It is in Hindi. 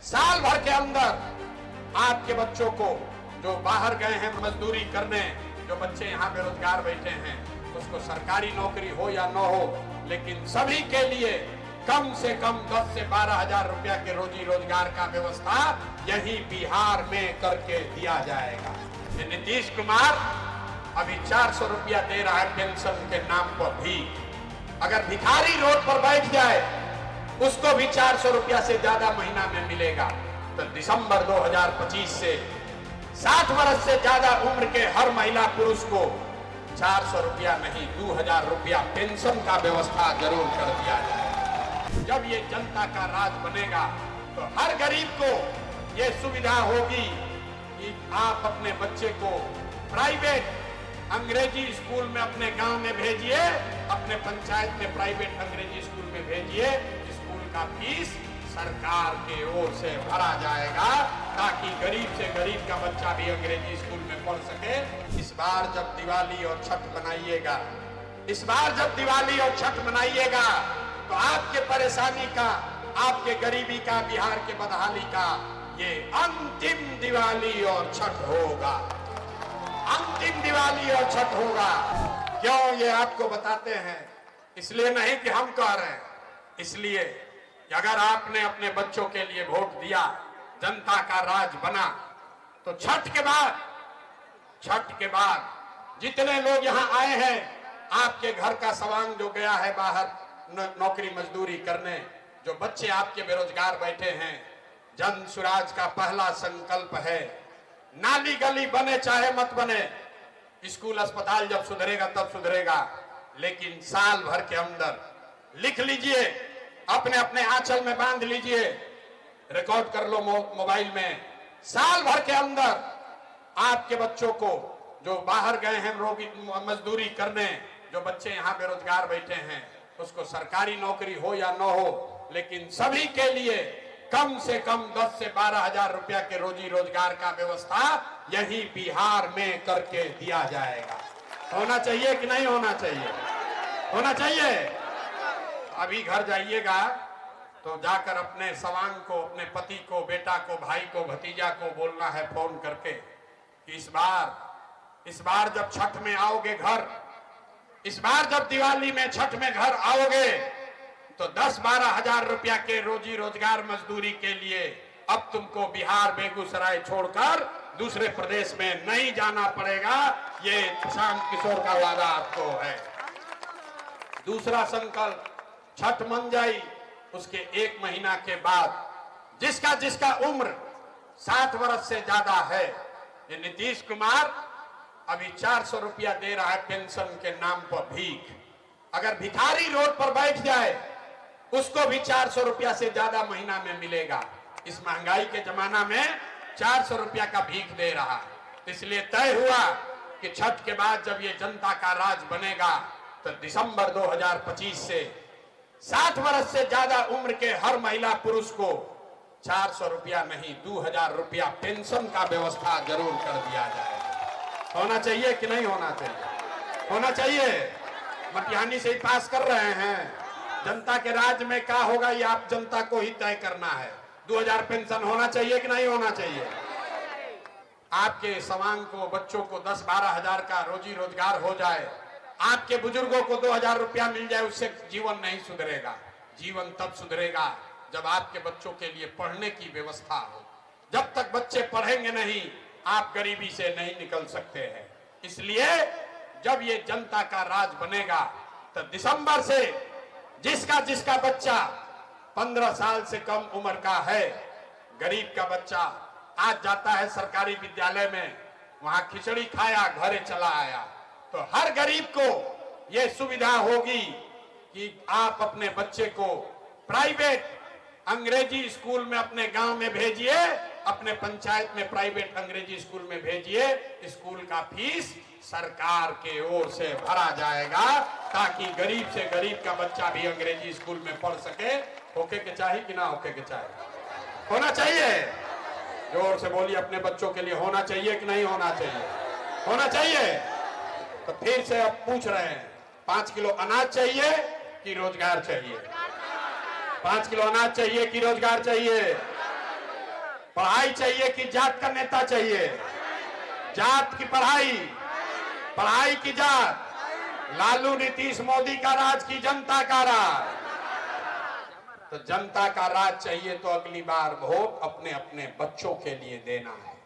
साल भर के अंदर आपके बच्चों को जो बाहर गए हैं मजदूरी करने, जो बच्चे यहाँ बेरोजगार बैठे हैं, उसको सरकारी नौकरी हो या न हो, लेकिन सभी के लिए कम से कम 10 से 12 हजार रुपया के रोजी रोजगार का व्यवस्था यही बिहार में करके दिया जाएगा। ये नीतीश कुमार अभी 400 रुपया दे रहा है पेंशन के नाम पर भी। अगर भिखारी रोड पर बैठ जाए उसको भी 400 रुपया से ज्यादा महीना में मिलेगा। तो दिसंबर 2025 से 60 वर्ष से ज्यादा उम्र के हर महिला पुरुष को 400 रुपया नहीं 2000 रुपया पेंशन का व्यवस्था जरूर कर दिया जाए। जब ये जनता का राज बनेगा तो हर गरीब को ये सुविधा होगी कि आप अपने बच्चे को प्राइवेट अंग्रेजी स्कूल में अपने गांव में भेजिए, अपने पंचायत में प्राइवेट अंग्रेजी स्कूल में भेजिए। स्कूल का फीस सरकार के ओर से भरा जाएगा ताकि गरीब से गरीब का बच्चा भी अंग्रेजी स्कूल में पढ़ सके। इस बार जब दिवाली और छठ मनाइएगा, इस बार जब दिवाली और छठ मनाइएगा तो आपके परेशानी का, आपके गरीबी का, बिहार के बदहाली का ये अंतिम दिवाली और छठ होगा। अंतिम दिवाली और छठ होगा। क्यों ये आपको बताते हैं? इसलिए नहीं कि हम कह रहे हैं, इसलिए कि अगर आपने अपने बच्चों के लिए वोट दिया, जनता का राज बना, तो छठ के बाद जितने लोग यहाँ आए हैं, आपके घर का सवांग जो गया है बाहर नौकरी मजदूरी करने, जो बच्चे आपके बेरोजगार बैठे हैं, जन सुराज का पहला संकल्प है नाली गली बने चाहे मत बने, स्कूल अस्पताल जब सुधरेगा तब सुधरेगा, लेकिन साल भर के अंदर लिख लीजिए, अपने अपने आंचल में बांध लीजिए, रिकॉर्ड कर लो मोबाइल में, साल भर के अंदर आपके बच्चों को जो बाहर गए हैं मजदूरी करने, जो बच्चे यहाँ बेरोजगार बैठे हैं, उसको सरकारी नौकरी हो या न हो, लेकिन सभी के लिए कम से कम 10 से 12 हजार रुपया के रोजी रोजगार का व्यवस्था यही बिहार में करके दिया जाएगा। होना चाहिए कि नहीं होना चाहिए? होना चाहिए। अभी घर जाइएगा तो जाकर अपने सवांग को, अपने पति को, बेटा को, भाई को, भतीजा को बोलना है फोन करके कि इस बार जब छठ में आओगे घर, इस बार जब दिवाली में छठ में घर आओगे तो 10-12 हजार रुपया के रोजी रोजगार मजदूरी के लिए अब तुमको बिहार बेगूसराय छोड़कर दूसरे प्रदेश में नहीं जाना पड़ेगा। ये शांत किशोर का वादा आपको है। दूसरा संकल्प, छठ मन जाई, उसके 1 महीना के बाद जिसका उम्र 60 वर्ष से ज्यादा है, ये नीतीश कुमार अभी 400 रुपया दे रहा है पेंशन के नाम पर भीख। अगर भिखारी रोड पर बैठ जाए उसको भी 400 रुपया से ज्यादा महीना में मिलेगा। इस महंगाई के जमाना में 400 रुपया का भीख दे रहा है। इसलिए तय हुआ कि छठ के बाद जब ये जनता का राज बनेगा तो दिसंबर 2025 से 60 वर्ष से ज्यादा उम्र के हर महिला पुरुष को 400 रुपया नहीं 2000 रुपया पेंशन का व्यवस्था जरूर कर दिया जाएगा। होना चाहिए कि नहीं होना चाहिए? होना चाहिए। मटिहानी से ही पास कर रहे हैं। जनता के राज में क्या होगा ये आप जनता को ही तय करना है। 2000 पेंशन होना चाहिए कि नहीं होना चाहिए? आपके सवांग को, बच्चों को 10-12 हजार का रोजी रोजगार हो जाए, आपके बुजुर्गों को 2000 रुपया मिल जाए, उससे जीवन नहीं सुधरेगा। जीवन तब सुधरेगा जब आपके बच्चों के लिए पढ़ने की व्यवस्था हो। जब तक बच्चे पढ़ेंगे नहीं, आप गरीबी से नहीं निकल सकते हैं। इसलिए जब ये जनता का राज बनेगा तो दिसंबर से जिसका बच्चा 15 साल से कम उम्र का है, गरीब का बच्चा आज जाता है सरकारी विद्यालय में, वहां खिचड़ी खाया, घरे चला आया, तो हर गरीब को यह सुविधा होगी कि आप अपने बच्चे को प्राइवेट अंग्रेजी स्कूल में अपने गांव में भेजिए, अपने पंचायत में प्राइवेट अंग्रेजी स्कूल में भेजिए। स्कूल का फीस सरकार के ओर से भरा जाएगा ताकि गरीब से गरीब का बच्चा भी अंग्रेजी स्कूल में पढ़ सके। होके के चाहिए कि ना होके के चाहिए? होना चाहिए। जोर से बोलिए अपने बच्चों के लिए, होना चाहिए कि नहीं होना चाहिए? होना चाहिए। तो फिर से अब पूछ रहे हैं, 5 किलो अनाज चाहिए कि रोजगार चाहिए? 5 किलो अनाज चाहिए कि रोजगार चाहिए? पढ़ाई चाहिए कि जात का नेता चाहिए? जात की पढ़ाई, पढ़ाई की जात। लालू नीतीश मोदी का राज की जनता का राज? तो जनता का राज चाहिए तो अगली बार वोट अपने अपने बच्चों के लिए देना है।